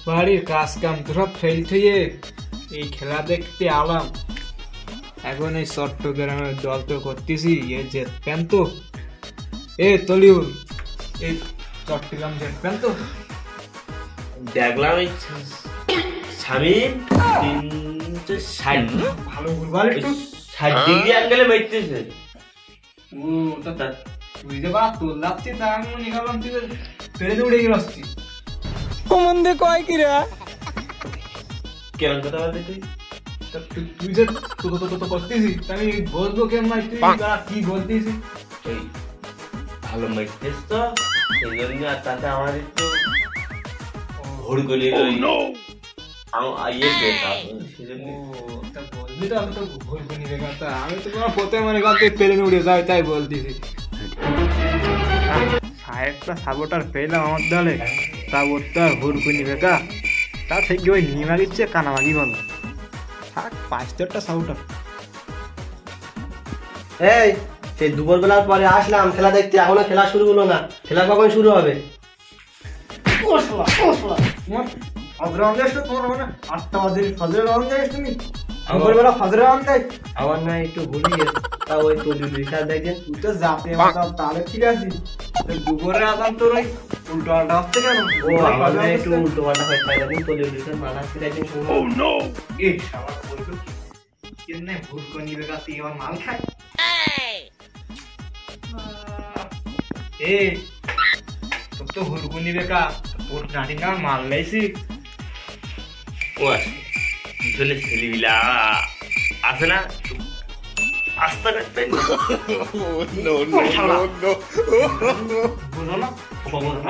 বাড়ির কাজ কাম তো সব ফেল থইয়ে এই খেলা দেখতে আলাম। এখন এই চট্টগ্রামের দল তো করতেছি, এ জিতবেন তো? এ তলিউল, এই চট্টগ্রাম জিতবেন তো? দেখলাম এই শামিম 360 ভালো ফুটবল একটু 60 ডিগ্রি অ্যাঙ্গেলে মারতেছে। ও তা তুই যে বাড়া তোর লাগছে, তা আমি মনে করলাম তুই ফেলে উড়ে গেল আসছি। কমন্দে কয় কি রে? কেমন কথা বলতে তুই? তুই যে তো করতেছিস, আমি বলবো কেমন তুই কি বলতেছিস? এই ভালো মারতেছ তো, এই জন্য। আর তাতে আমার একটু ভোর গলিয়ে বলবি তো, আমি তো ভুল করি রে কথা। আমি তো তোমার প্রথমে মনে করতে পেলে উড়ে যাই, তাই বলতেছি। সাহেবটা সাপোর্টার পেলাম আমার দলে, তা ওর তো আর ভুল করি বেকা। তা থেকে ওই নিমা দিচ্ছে কানামাগি বলো, থাক 5-4টা সাপোর্টার। এই সেই দুপুরবেলার পরে আসলাম খেলা দেখতে, এখনো খেলা শুরু হলো না। খেলা কখন শুরু হবে? আমার না একটু ভুলি গেছে, তা ওই তো দেখছেন তুই তো জাপে তাহলে ঠিক আছে। দুপুরে আদান তোর ওই উল্টো পাল্টা হচ্ছে কেন? ও আমার না একটু উল্টো পাল্টা হয়ে পাইলাম তো লিউডিশন মারা ছিল একদিন শুনলাম। ও নো, এই শালা বলবো কেন ভুল করে নিবে কাছে আমার মাল খায়। এই তোর তো হুড়কু নিবে কা, তোর গাড়ি না মাল লাইছি। ও পিছনে ছেলেবিলা আছে না, আস্তা কাটতে বুঝো না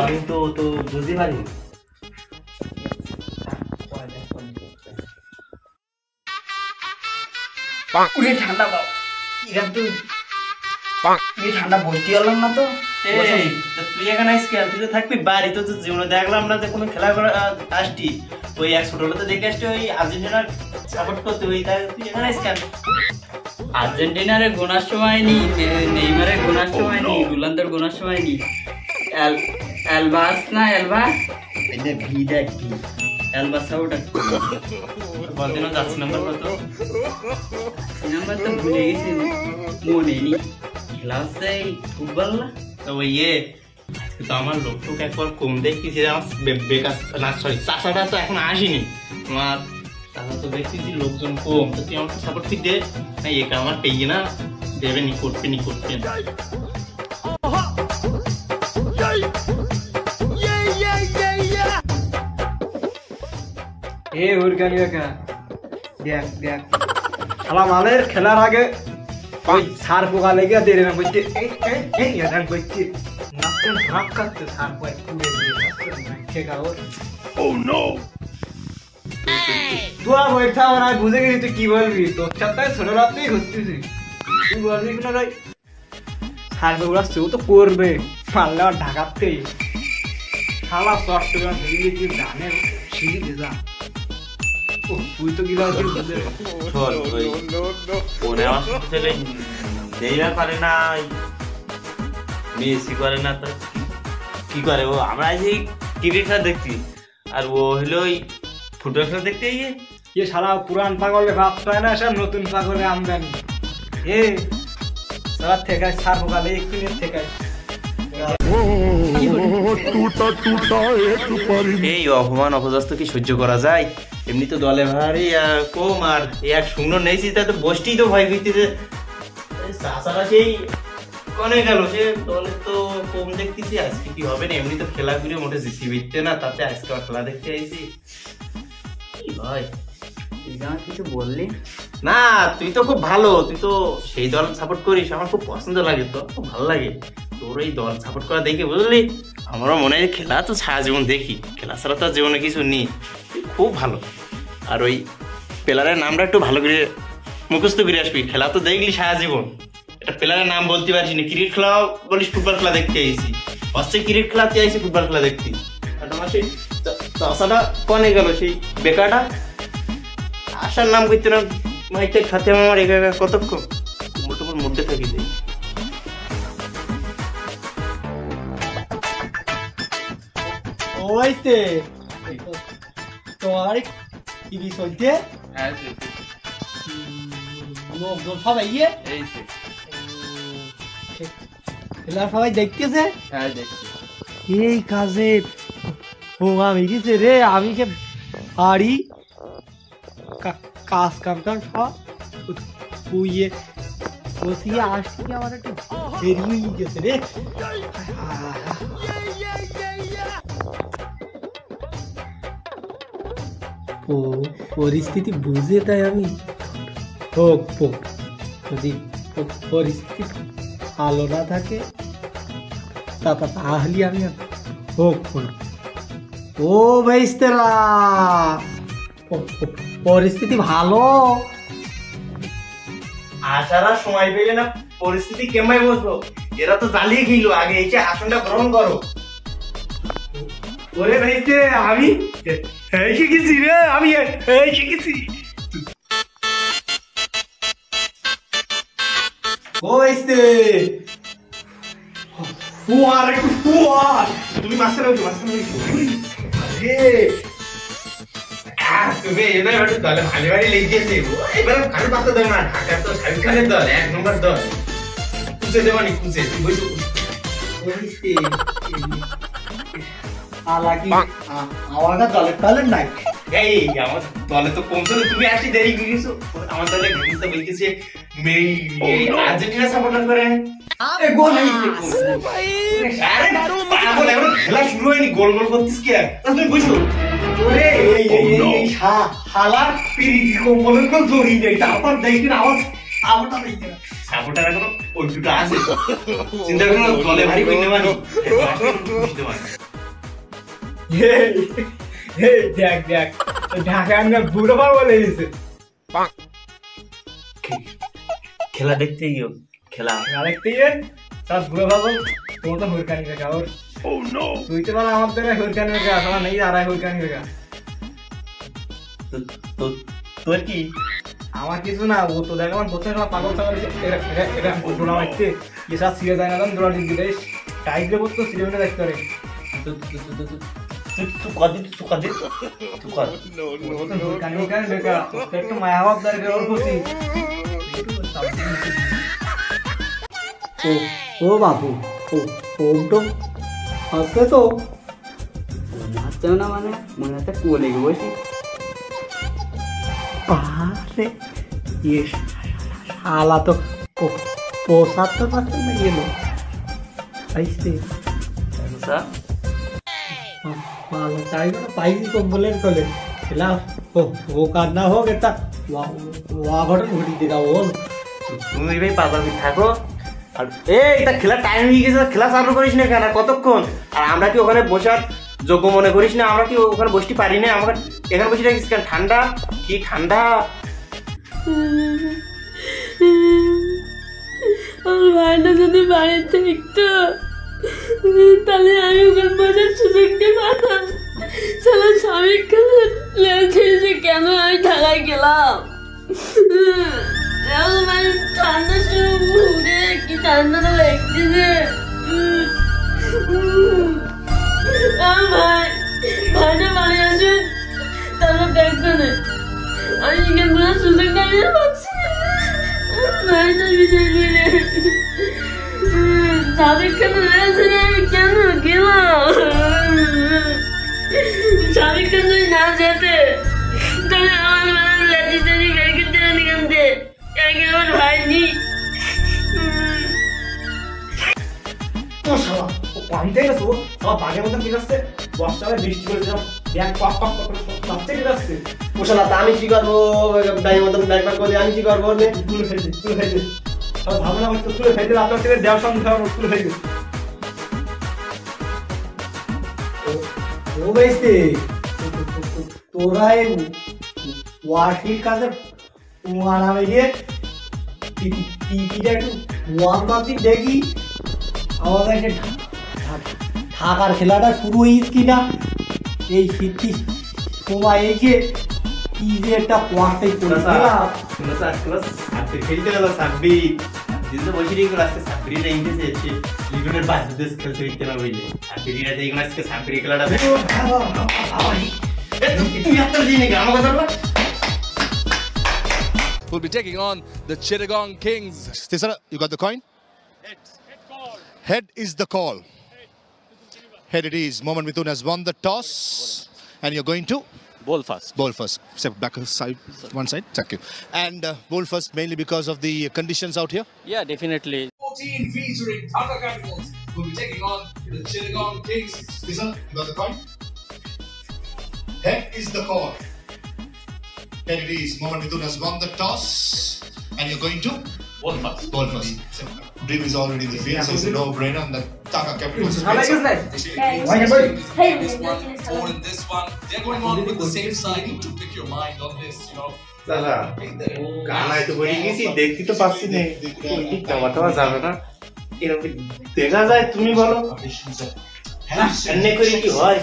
আমি তো বুঝতে পারিনি। ঠান্ডা পাও এখান তুই ঠান্ডা ভর্তি হলাম না তো। তুই এখানে আসিস কেন? তুই তো থাকবি বাড়ি, তো জীবনে দেখলাম না যে কোনো খেলা করে আসটি। ওই এক ছোটবেলাতে দেখে আসছি ওই আর্জেন্টিনার সাপোর্ট করতে, ওই তুই এখানে আসিস কেন? আর্জেন্টিনারে গোনার সময় নি, নেইমারের গোনার সময় নি, রোনালদোর গোনার সময় নি। অ্যালবাস না অ্যালবাস, এটা ভিটা কি অ্যালবাস ওটা বলদিনও যাচ্ছে নাম্বার কত? নাম্বার তো ভুলে গেছি, মনে নেই। খেলা হচ্ছে ফুটবল না তো ওই কিন্তু আমার লোকটুক একবার কম দেখতেছি, আমার বেকার না সরি চাষাটা তো এখন আসেনি। আমার চাষা তো দেখতেছি লোকজন কম, তো তুই আমাকে সাপোর্ট কি দে না, একা আমার পেয়ে না দেবে নি করতে নি করতে। এ হুড়কানি বেকা, দেখ দেখ শালা মালের খেলার আগে ওই সার পোকা লেগে দেরে না বলছে এই এদান করছে নাকে ঢাক কাটতে সার পোকা পুড়ে দিয়ে খেকা ওর। ও নো, তুই আর বইটা আমার আগে বুঝে গেছি তুই কি বলবি। তোর সাথে ছোট রাতেই ঘুরতেছি, তুই বলবি কিনা ভাই সার পোকা সেও তো করবে পারলে আর ঢাকাতেই শালা চট্টগ্রাম থেকে কি জানে সিঁড়ি দিয়ে যা। তুই তো কি পারে না, মেসি করে না, তো কি করে ও? আমরা এই ক্রিকেট খেলা দেখছি, আর ও হলো ওই ফুটবল খেলা দেখতে গিয়ে ये শালা পুরান পাগলে ভাত পায় না, সব নতুন পাগলে আমদানি। এ সারা থেকে সার পোকালে একটু নিয়ে থেকে এই অপমান অপদস্থ কি সহ্য করা যায়? এমনি তো দলে ভারী কম, আর এক শূন্য নেইছি, তা তো বসটি তো ভয় ভিত্তিতে চাষারা সেই কনে গেল, সে দলে তো কম দেখতেছি। আজকে কি হবে না, এমনি তো খেলা ঘুরে মোটে জিসি বিকতে না, তাতে আজকে খেলা দেখতে আইছি। কি হয় তুই আমার কিছু বললি না? তুই তো খুব ভালো, তুই তো সেই দল সাপোর্ট করিস, আমার খুব পছন্দ লাগে, তো খুব ভালো লাগে তোর এই দল সাপোর্ট করা দেখে, বুঝলি? আমারও মনে হয় খেলা তো সারা জীবন দেখি, খেলা ছাড়া তো জীবনে কিছু নেই। খুব ভালো, আর ওই প্লেয়ারের নামটা একটু ভালো করে মুখস্থ করে আসবি। খেলা তো দেখলি সারা জীবন, একটা প্লেয়ারের নাম বলতে পারছি না। ক্রিকেট খেলা বলিস ফুটবল খেলা দেখতে আইসি, হচ্ছে ক্রিকেট খেলাতে আইসি ফুটবল খেলা দেখতে। আর তোমার সেই চাষাটা কনে গেল, সেই বেকারটা আসার নাম করতে না, মাইকে খাতে আমার একা একা কতক্ষণ মোটামুটি মধ্যে থাকি। ওইতে তোমার টিভি চলছে হ্যাঁ লোকজন সবাই গিয়ে এই সে খেলা সবাই দেখতেছে হ্যাঁ দেখছি এই কাজে ও আমি গেছে রে আমি যে বাড়ি কাজ কাম টাম সব শুয়ে বসিয়ে আসছি আমার একটু দেরি হয়ে গেছে রে ও পরিস্থিতি বুঝে তাই আমি হোক যদি পরিস্থিতি ভালো না থাকে তাহলে আমি হোক ও ভাইস্তেরা পরিস্থিতি ভালো আসার আর সময় পেলে না পরিস্থিতি কেমন বসবো এরা তো জ্বালিয়ে খেলো আগে এসে আসনটা গ্রহণ করো ওরে ভাইতে আমি শিখেছি রে আমি শিখেছি ও ভাইতে ফুয়ার একটু ফুয়ার তুমি মাঝখানে বসো তুমি এবার একটু দলে ভালো ভালো লেগেছে এবার ভালো পাত্র দেবো না ঢাকার তো শাহরুখ খানের দল 1 নম্বর দল কুচে দেবানি কুচে তুই বসো আমাদের দলের নাই এই আমার দলে তো পৌঁছলো তুমি আসি দেরি করে গেছো আমার দলে ঘুরতে বলতেছে মেই আর্জেন্টিনা সাপোর্টার করে আরে গোল হইছে আরে পাগল এখন খেলা শুরু হয়নি গোল গোল করতেছ কি আর তুমি বুঝো ওরে এই হালার পিরিতি কোমলের কোন ধরি নেই তারপর দেখি না আমারটা দেখি না সাপোর্টার এখন ওই দুটো আছে চিন্তা করো দলে ভারী কইতে পারি বুঝতে পারি দেখ ঢাকা আমরা বুড়ো বাবা বলে দিছে খেলা দেখতে গিয়ে খেলা দেখতে গিয়ে সব বুড়ো বাবা তোমার তো হুরকানি রেখা ওর তুই তো বলা আমার দ্বারা হুরকানি রেখা আমার নেই আর হুরকানি রেখা তোর কি আমার কিছু না ও তো দেখ আমার প্রথমে পাগল ছাগল এটা দৌড়া মারছে যে সব সিরে যায় না দৌড়া দিতে দেয় টাইপে করতো সিরে দেখতে পারে একটু মায়াভাব দরকার ওর প্রতি ও বাবু তো আসবে তো বাচ্চাও না মানে মনে হচ্ছে কোলে গিয়ে বসি আরে ইয়ে শালা তো পোষাতে পারছে না গেল আইসে ভালো চাইবে না পাইছি কম্বলের কোলে খেলা ও কান্না হোক এটা ঘটন ঘটি দিরা বল তুমি ভাই পাগল থাকো আর এটা খেলা টাইম হয়ে গেছে খেলা চালু করিস না কেন কতক্ষণ আর আমরা কি ওখানে বসার যোগ্য মনে করিস না আমরা কি ওখানে বসতে পারি না আমরা এখানে বসে রাখিস কেন ঠান্ডা কি ঠান্ডা আমার ভাইটা যদি বাড়িতে একটু তাহলে আমি ওখানে বসার সুযোগটা পাতাম সালা স্বামী লেগেছে কেন আমি ঢাকায় গেলাম এখন ঠান্ডা শুরু ঘুরে কি ঠান্ডাটা লাগতেছে ভাইটা বাড়ি আসুন তাহলে দেখবে না আমি এখানে বলার সুযোগটা আমি পাচ্ছি ভাইটা বিজয় করে স্বামী কেন রয়েছে আমি কেন গেলাম স্বামী কেন না যেতে তাহলে আমার লাঠি টাড়ি বের করতে হবে এখান থেকে আমার ভাই নেই পানিতে গেছো সব বাঘের মতন ঠিক আছে বর্ষাকালে বৃষ্টি করে যাও ব্যাগ পাক পাক করে সব ঠিক আছে পোষালা তা আমি কি করবো ব্যাগের মতন ব্যাগ করে আমি কি করবো তুলে ফেলছে সব ভালো না তো তুলে ফেলতে আপনার থেকে দেওয়ার সঙ্গে তুলে ফেলবে ও ভাইস্তে তোরা এই ওয়াশির কাছে আরামে গিয়ে টিকিটা একটু ওয়ান মাসি দেখি আমাদের ঢাকার খেলাটা শুরু হয়েছে কিনা এই শীতটি সময় এসে কি যে একটা কোয়ার্টাই করেছিলাম খেলতে গেল সাব্বির দিন বসে রেখে আজকে সাব্বিরিটা ইংরেজি লিগুনের বাদ্যদেশ খেলতে হইতে না বুঝলে সাব্বিরিরা দেখুন আজকে সাব্বিরি খেলাটা তুই এত দিনে কি আমার কথা বল will be taking on the Chittagong Kings. Tisara, you got the coin? Head is the call. Head it is. Mohammad Mithun has won the toss. And you're going to? Ball first. Bowl first. Step back side, one side. Thank you. And bowl first mainly because of the conditions out here? Yeah, definitely. 14 featuring Dhaka Capitals will be taking on the Chittagong Kings. Tisara, you got the coin? Head is the call. Head it is. Mohammad Mithun has won the toss. And you're going to? Ball first. Ball first. So, Dream is already in the field, so it's a no-brainer. And the Dhaka Capitals. ভালো লাগিস না This one, or in this one, they're going on with the same side to pick your mind on this, you know. দাদা কানাই তো বলি গেছি দেখতে তো পাচ্ছি না কি টাওয়া যাবে না এরকম দেখা যায় তুমি বলো এনে করে কি হয়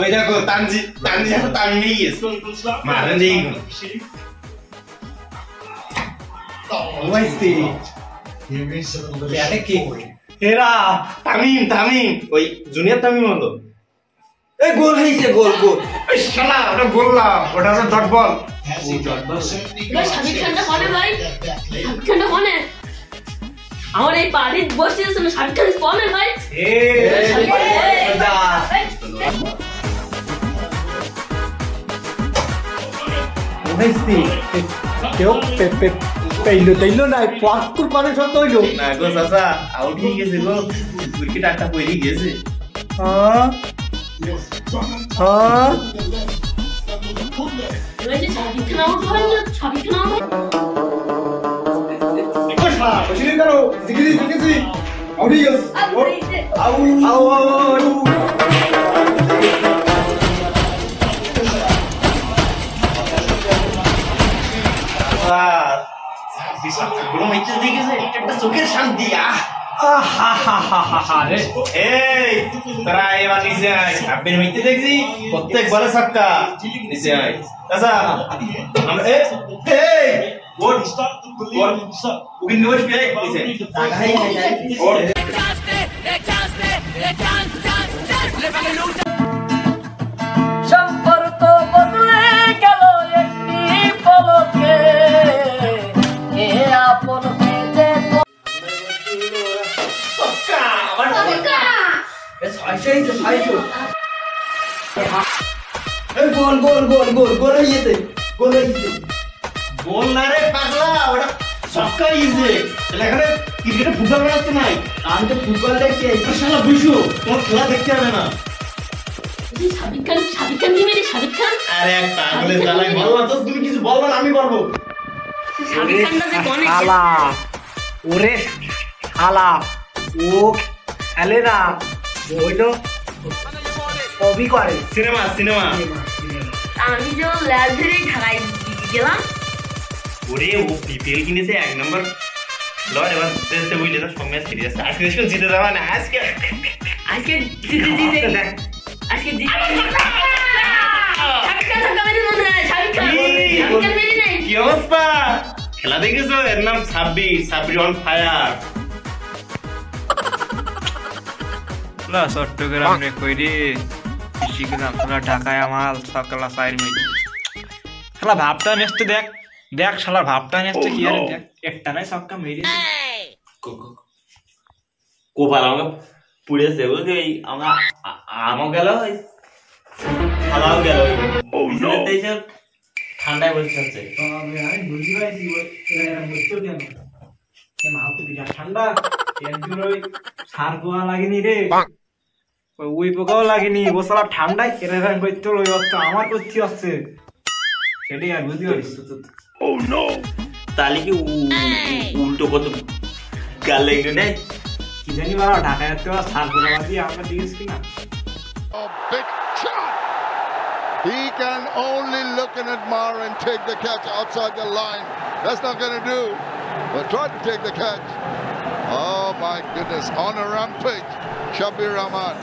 ওই দেখো তানজি তো তানজি গেছে মারেন দেই ওয়াইস্তি কি এরা তামিম ওই জুনিয়র তামিম হলো এই গোল হইছে গোল এই শালা ওটা বললাম ওটা হলো ডট বল ভাই শাকিব খানটা কোনে ভাই শাকিব খানটা কোনে আমার এই বাড়ির বসে আছে না শাকিব খান কোনে ভাই ওয়াইস্তি কেউ পেইলো না পাকুর কোনে শট হইলো না গো চাচা আউট হয়ে গেছে গো উইকেট একটা পড়ে গেছে ভাই যে শাকিব খান আউট হয় না শাকিব খান আউট চোখের শান্তি তারা এবার নিচে আয় আপনি মিথ্যে দেখছি প্রত্যেক বলে ছক্কা নিচে আয় আচ্ছা সম্পর্ক বদলে গেল একটি পলকে এ আপন পেতে গোল না রে পাগলা ওটা ছক্কা ইজে এখানে ক্রিকেটে ফুটবল বানাচ্ছে নাই আমি তো ফুটবল দেখছি শালা বুঝু তোমার খেলা দেখতে হবে না শাকিব খান কি মেরে শাকিব খান আরে এক পাগলের জ্বালাই বলবা তো তুমি কিছু বলবা না আমি বলবো শাকিব খানটা যে কোনে আলা ওরে আলা ও খেলে না ওইলো কবি করে সিনেমা আমি যে ল্যাব ধরে ঢাকায় গেলাম ওরে ও পিপিএল কিনেছে এক নম্বর লড় এবার জিততে বুঝলে তো সব ম্যাচ খেলে যাচ্ছে আজকে দেশ জিতে যাবা না আজকে জিতে আজকে জিতে শাকিব খান মেরে মনে হয় শাকিব খান মেরে নাই কি অবস্থা খেলা দেখেছো এর নাম 26 অন ফায়ার চট্টগ্রাম রে কইরে শিখলাম তোরা ঢাকায় আমার সকালা সাইড মিল শালা ভাবটা নেস্তে দেখ শালা ভাবটা নেস্তে কি আরে দেখ একটা নাই সক্কা মেরে কোপাল আমাকে পুড়েছে বুঝলি আমরা আমও গেল খাওয়াও গেল ঠান্ডায় বসে আছে আমি বুঝতে পারছি এরা বুঝতে কেন মাও তো বিরাট ঠান্ডা একজন ওই সার পোয়া লাগেনি রে ওই পোকাও লাগেনি ও সালা ঠান্ডায় এরা করতে ওই অর্থ আমার করতে আসছে সেটাই আর বুঝতে পারিস তাহলে কি উল্টো কত গাল লেগে নেই কি জানি বাবা ঢাকায় তো সার পোয়া দিয়ে আমরা দিয়েছ কিনা Big shot! He can only look and admire and take the catch outside the line. That's not going to do. But try to take the catch. Oh my goodness. On a rampage, Shabir Rahman.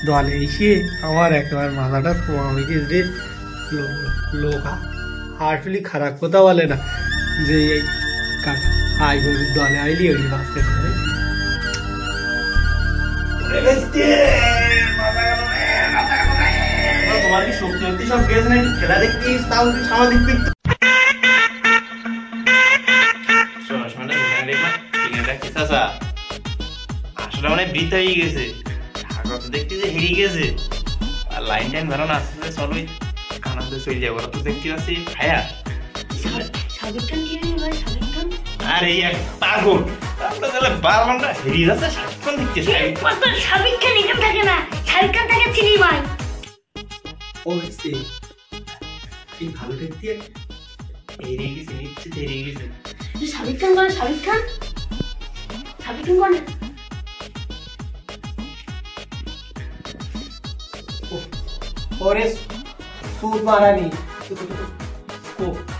দলে এসে আমার একেবারে মাথাটা কমে গেছে। লোক আসলে খারাপ কথা বলে না যে এই আই গরুর দলে আইলি ওই বাঁচতে পারে। তোমার কি শক্তি সব গেছে না? খেলা দেখতিস তাও তুই সামনে দেখবি। আসলে মানে বৃথা হয়ে গেছে, ঠাকুর তো দেখতে যে হেরিয়ে গেছে। আর লাইন টাইন ধরো না, আসতে চলো কানাতে চলে যাবো। ওরা তো দেখতে পাচ্ছি ভাইয়া শাকিব খান কি ভাই? শাকিব খান আর এই এক পাগল তাহলে 12 ঘন্টা হেরিয়ে যাচ্ছে। শাকিব খান দেখতে শাকিব খান এখানে থাকে না, শাকিব খান থাকে সিনেমায়। ও এই ভালো দেখতে হেরিয়ে গেছে, নিশ্চিত হেরিয়ে গেছে। শাকিব খান বলে শাকিব খান বলে ওরে সুর মারানি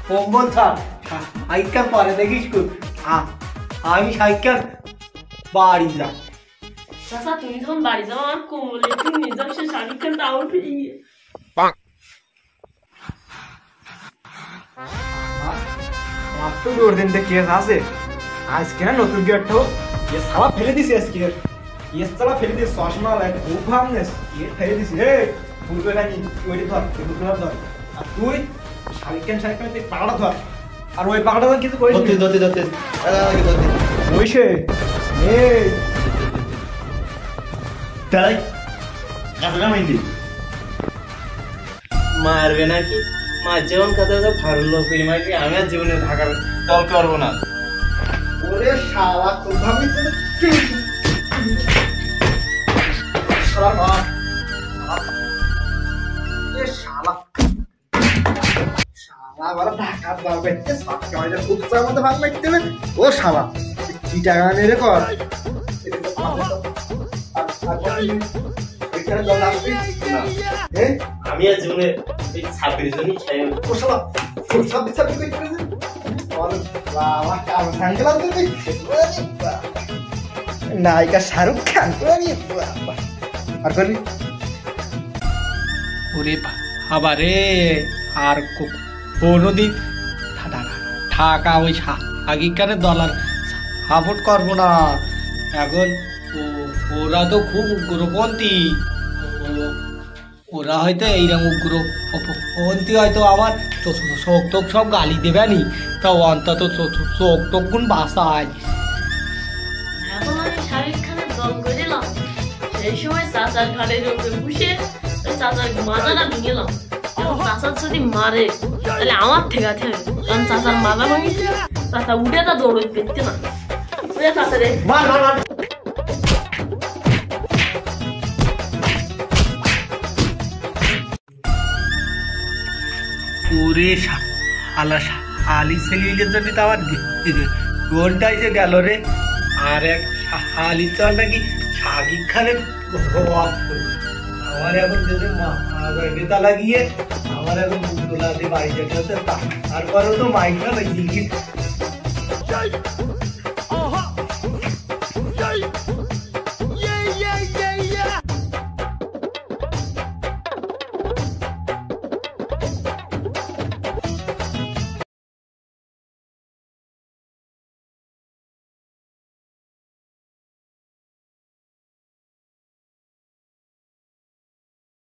কম্বল থাক সাইকেল পরে দেখিস আমি সাইকেল বাড়ি যা। চাচা তুমি যখন বাড়ি যাও আমার কোমলে তুমি নিজাম সে শাকিব খান আউট হয়ে গিয়ে আমার তো দুদিন থেকে কেস আছে। আজকে না নতুন গেটটা ये साला ফেলে দিছে আজকে। ये साला ফেলে দিছে চশমা লাগে খুব ভাবনেস। ये ফেলে দিছে রে ফুলবে নাকি ওইটা ধর ফুলবে ধর। আর তুই শাকিব খান তুই পাড়া ধর। আর ওই পাড়াটা ধর কিছু করিস ধরতে ওইসে এই তাই কাজটা মাইন্দি মারবে নাকি? মা যেমন কথা ভালো ফিল্ম মারবি। আমি আর জীবনে ঢাকার দল করবো না। ওরে শালা খুব ভাবিস শালা মা এ শালা বড় ঢাকা দল করতে সবসময় ফুটসার মধ্যে ভাগ মারতে হবে। ও শালা কি টাকা নিয়ে রে কর আমি আর জীবনে 26 জনই চাই। ও শালা ফুটসার দিতে নায়িকা শাহরুখ খান আর করবি ওরে বাবারে আর কোনোদিন ঢাকা ওই শাকিব খানের দলার সাপোর্ট করবো না। এখন ওরা তো খুব উগ্রপন্থী। ওরা হয়তো এইরকম উগ্রপন্থী হয়তো আমার চোখ টোক সব গালি দেবেনি, তা অন্তত চোখ টোক গুণ বাসায়। এখন আমি শাকিব খানের দল করে দিলাম। সেই সময় চাচার ঘাড়ের উপরে বসে চাচার মাথাটা ভেঙেলাম। চাচা যদি মারে তাহলে আমার ঠেকাতে হবে, কারণ চাচার মাথা ভাঙিছে। চাচা উঠে তা দৌড় পেতে না, উঠে চাচারে পুরে শালা শালি ছেলেদের জন্য তো আমার গোলটাই যে গেল রে। আর এক শালি চল নাকি শাকিব খানের আমার এখন যদি বেতা লাগিয়ে আমার এখন মুখতলা দিয়ে বাড়ি যেতে হচ্ছে। তারপরেও তো মাইক না